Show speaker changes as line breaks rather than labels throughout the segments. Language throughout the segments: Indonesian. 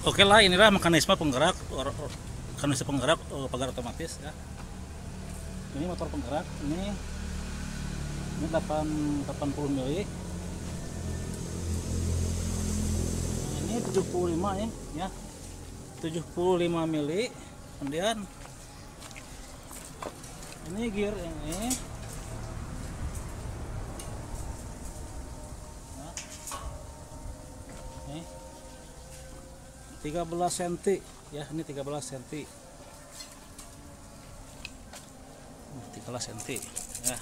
Oke lah, inilah mekanisme penggerak pagar otomatis ya. Ini motor penggerak, ini 80 mili. Ini 75 ya. 75 mili. Kemudian ini gear ini. Ya. Ini 13 cm ya, ini 13 cm. 13 cm ya.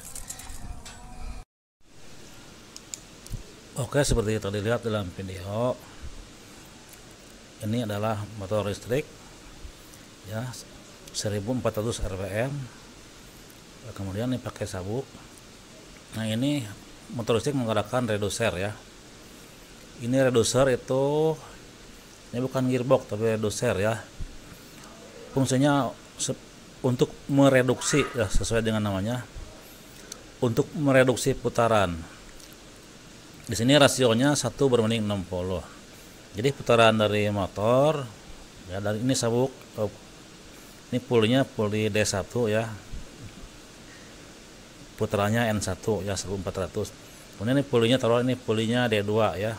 Oke, seperti yang tadi lihat dalam video, ini adalah motor listrik ya, 1400 rpm. Kemudian ini pakai sabuk. Nah, ini motor listrik menggunakan reducer ya. Ini reducer itu, ini bukan gearbox tapi reducer ya. Fungsinya untuk mereduksi ya, sesuai dengan namanya, untuk mereduksi putaran. Di sini rasionya 1:60. Jadi putaran dari motor ya, dari ini sabuk, ini pulinya puli D1 ya, putarannya N1 ya, 1400. Kemudian ini pulinya, taruh ini pulinya D2 ya,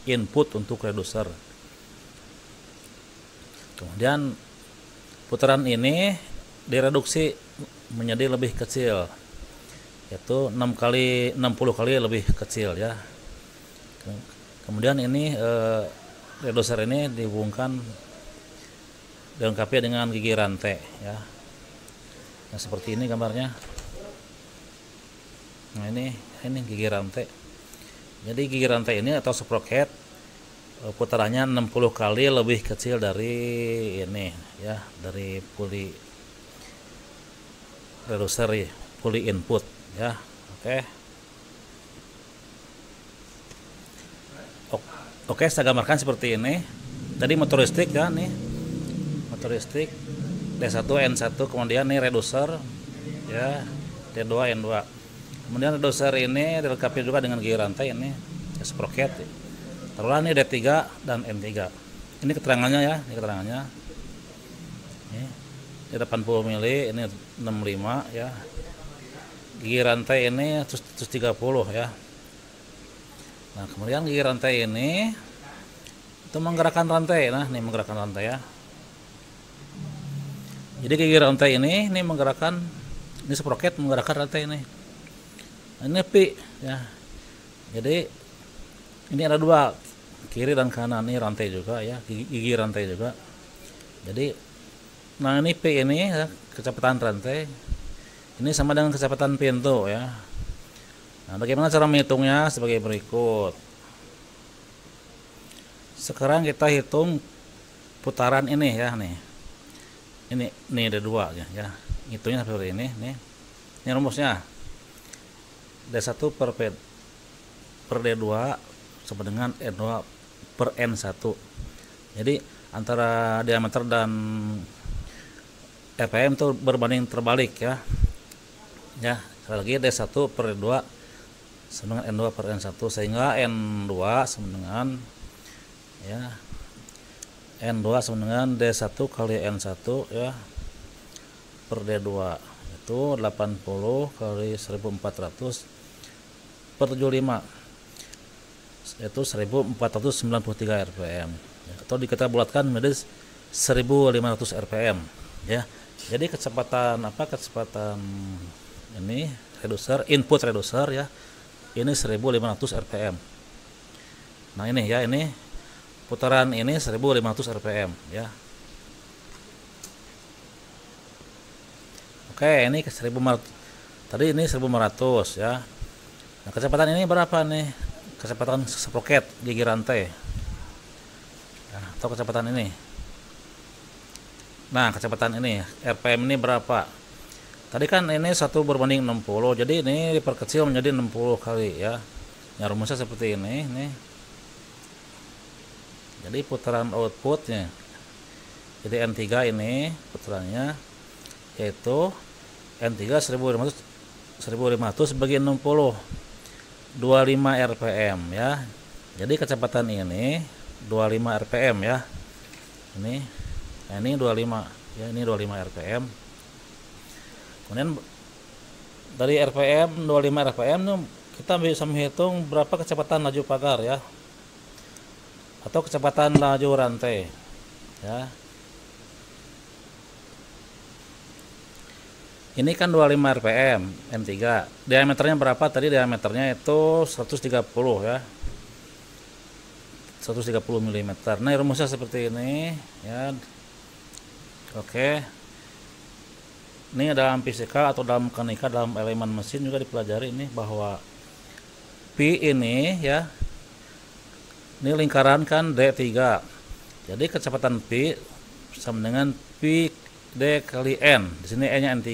input untuk reducer. Kemudian putaran ini direduksi menjadi lebih kecil, yaitu 60 kali lebih kecil ya. Kemudian ini reducer ini dihubungkan, dilengkapi dengan gigi rantai ya. Nah, seperti ini gambarnya. Nah, ini gigi rantai. Jadi gigi rantai ini atau sprocket putarannya 60 kali lebih kecil dari ini ya, dari puli reducer ya, puli input ya. Oke, saya gambarkan seperti ini. Tadi motor listrik ya, nih motor listrik D1 N1, kemudian nih reducer ya, D2 N2. Kemudian reducer ini dilengkapi juga dengan gigi rantai ini ya, sprocket. Taruhlah nih D3 dan N3. Ini keterangannya ya, ini keterangannya. Ini 80 mili, ini 65 ya. Gigi rantai ini 130 ya. Nah, kemudian gigi rantai ini itu menggerakkan rantai. Nah, ini menggerakkan rantai ya. Jadi gigi rantai ini menggerakkan, ini sprocket menggerakkan rantai ini. Nah, ini pi ya. Jadi ini ada dua, kiri dan kanan, ini rantai juga ya, gigi rantai juga. Jadi nah, ini P ini ya, kecepatan rantai. Ini sama dengan kecepatan pintu ya. Nah, bagaimana cara menghitungnya? Sebagai berikut. Sekarang kita hitung putaran ini ya, nih. Ini ada dua ya. Hitungnya seperti ini, nih. Ini rumusnya. D1 per D2 sama dengan N2 per N1. Jadi antara diameter dan RPM itu berbanding terbalik ya. Ya, sekali lagi D1 per D2 sama dengan N2 per N1, sehingga N2 sama dengan ya, N2 sama dengan D1 kali N1 ya per D2, itu 80 kali 1400 per 75, yaitu 1493 rpm ya, atau kita bulatkan menjadi 1500 rpm ya. Jadi kecepatan ini reducer, input reducer ya, ini 1500 rpm. Nah, ini ya, ini putaran ini 1500 rpm ya. Oke, ini ke 1500, tadi ini 1500 ya. Nah, kecepatan ini berapa nih? Kecepatan sprocket gigi rantai ya, atau kecepatan ini. Nah, kecepatan ini rpm ini berapa? Tadi kan ini 1:60, jadi ini diperkecil menjadi 60 kali ya. Ya, rumusnya seperti ini nih. Jadi putaran outputnya, jadi N3 ini putarannya yaitu N3 1500 bagi 60, 25 rpm ya. Jadi kecepatan ini 25 rpm ya. Ini, nah ini 25 ya, ini 25 rpm. Kemudian dari rpm 25 rpm itu kita bisa menghitung berapa kecepatan laju pagar ya, atau kecepatan laju rantai ya. Ini kan 25 rpm M3. Diameternya berapa tadi? Diameternya itu 130 ya. 130 mm. Nah, rumusnya seperti ini ya. Oke. Ini dalam fisika atau dalam mekanika, dalam elemen mesin juga dipelajari ini bahwa Pi ini ya. Ini lingkaran kan D3. Jadi kecepatan Pi sama dengan Pi D kali N. Di sini N-nya N3.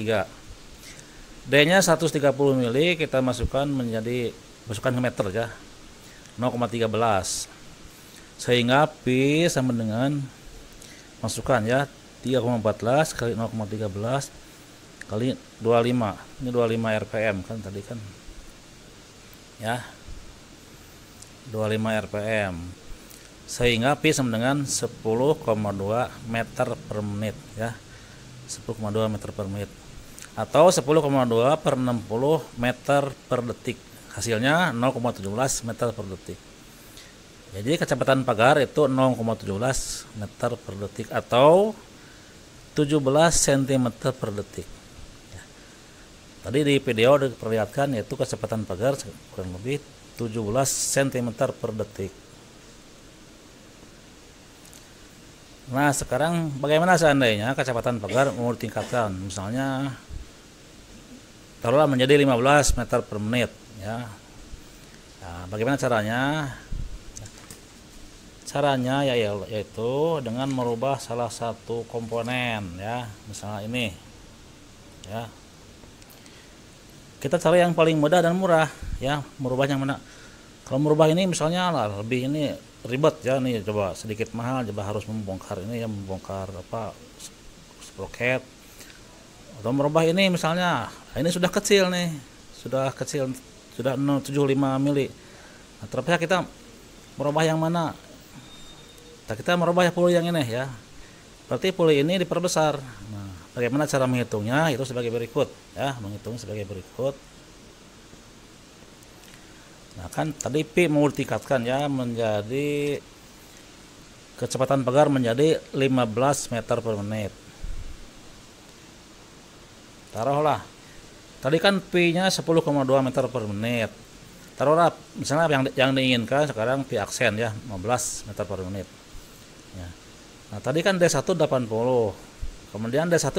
D-nya 130 mili kita masukkan ke meter ya. 0,13. Sehingga Pi sama dengan, masukkan ya, 3,14 kali 0,13 kali 25. Ini 25 rpm kan tadi kan. Ya. 25 rpm. Sehingga Pi sama dengan 10,2 meter per menit ya. 10,2 meter per menit atau 10,2 per 60 meter per detik. Hasilnya 0,17 meter per detik. Jadi kecepatan pagar itu 0,17 meter per detik atau 17 cm per detik ya. Tadi di video diperlihatkan yaitu kecepatan pagar kurang lebih 17 cm per detik. Nah, sekarang bagaimana seandainya kecepatan pagar mau ditingkatkan, misalnya taruhlah menjadi 15 meter per menit ya. Nah, bagaimana caranya? Caranya yaitu dengan merubah salah satu komponen ya, misalnya ini ya. Kita cari yang paling mudah dan murah ya, merubah yang mana. Kalau merubah ini misalnya lebih ini ribet ya, nih coba sedikit mahal, coba harus membongkar ini ya, membongkar apa sproket, atau merubah ini misalnya ini sudah kecil nih, sudah 0,75 mili. Nah, terpaksa kita merubah yang mana? Nah, kita merubah puli yang ini ya, berarti puli ini diperbesar. Nah, bagaimana cara menghitungnya? Itu sebagai berikut ya, menghitung sebagai berikut. Nah, kan tadi Pi mau ditingkatkan ya, menjadi kecepatan pagar menjadi 15 meter per menit. Taruhlah tadi kan Pi-nya 10,2 meter per menit. Taruhlah misalnya yang diinginkan sekarang Pi aksen ya, 15 meter per menit ya. Nah, tadi kan D1 80. Kemudian D1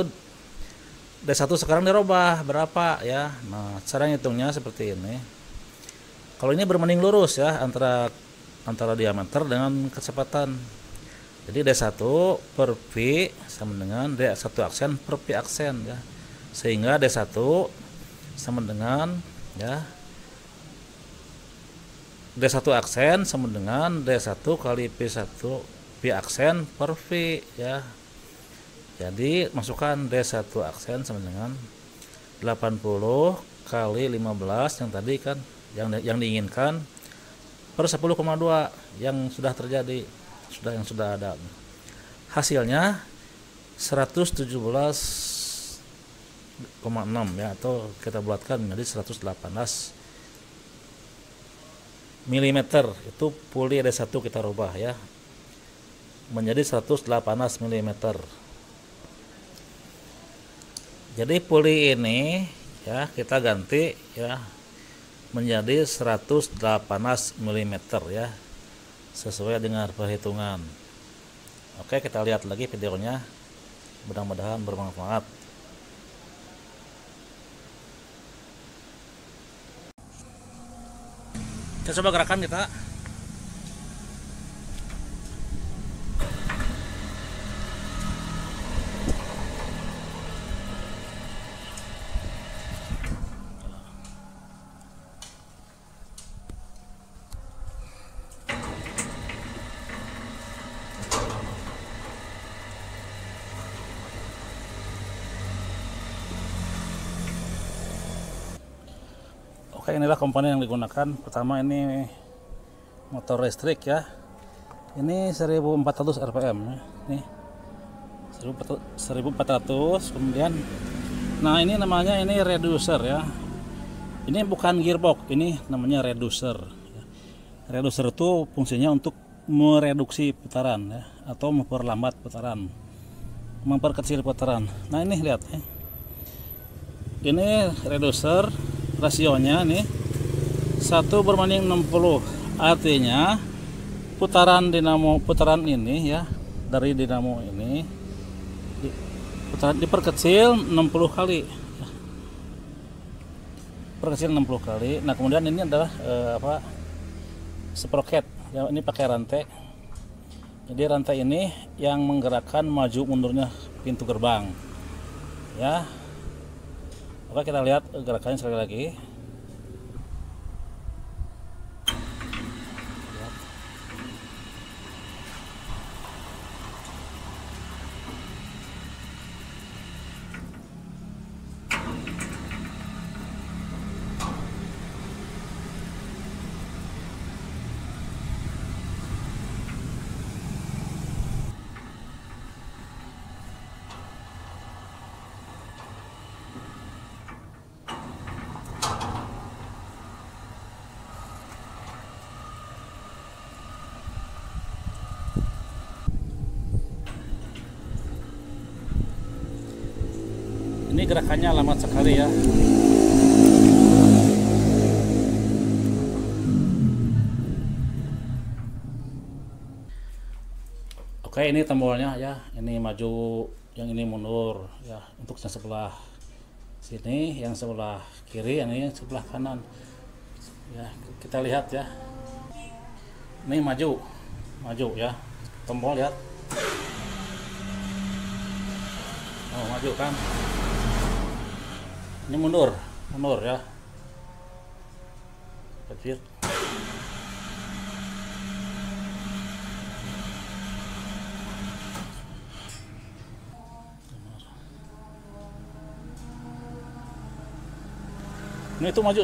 sekarang dirubah berapa ya. Nah, cara ngitungnya seperti ini. Kalau ini berbanding lurus ya, antara diameter dengan kecepatan. Jadi D1 per Pi sama dengan D1 aksen per Pi aksen ya. Sehingga D1 sama dengan ya, D1 aksen sama dengan D1 kali Pi1 Pi aksen per Pi ya. Jadi masukkan D1 aksen sama dengan 80 kali 15 yang tadi kan, yang diinginkan per 10,2 yang sudah terjadi, yang sudah ada. Hasilnya 117,6 ya, atau kita bulatkan menjadi 118 mm. Itu puli D1 kita rubah ya menjadi 118 mm. Jadi puli ini ya kita ganti ya menjadi 118 mm ya, sesuai dengan perhitungan. Oke, kita lihat lagi videonya, mudah-mudahan bermanfaat. Kita coba gerakan kita. Oke, inilah komponen yang digunakan. Pertama ini motor listrik ya, Ini 1400 rpm ya. Nih 1400. Kemudian nah ini namanya ini reducer ya. Ini bukan gearbox, ini namanya reducer ya. Reducer itu fungsinya untuk mereduksi putaran ya, atau memperlambat putaran, memperkecil putaran. Nah ini lihat ya. Ini reducer, rasionya nih 1:60. Artinya putaran ini ya, dari dinamo ini putaran diperkecil 60 kali. Perkecil 60 kali. Nah, kemudian ini adalah sprocket. Ya, ini pakai rantai. Jadi rantai ini yang menggerakkan maju mundurnya pintu gerbang. Ya. Oke, kita lihat gerakannya sekali lagi. Ini gerakannya lambat sekali ya. Oke, ini tombolnya ya. Ini maju, yang ini mundur ya. Untuk yang sebelah sini, yang sebelah kiri, yang sebelah kanan. Ya, kita lihat ya. Ini maju ya. Tombol lihat. Oh, maju kan. Ini mundur ya. Kecil. Ini itu maju.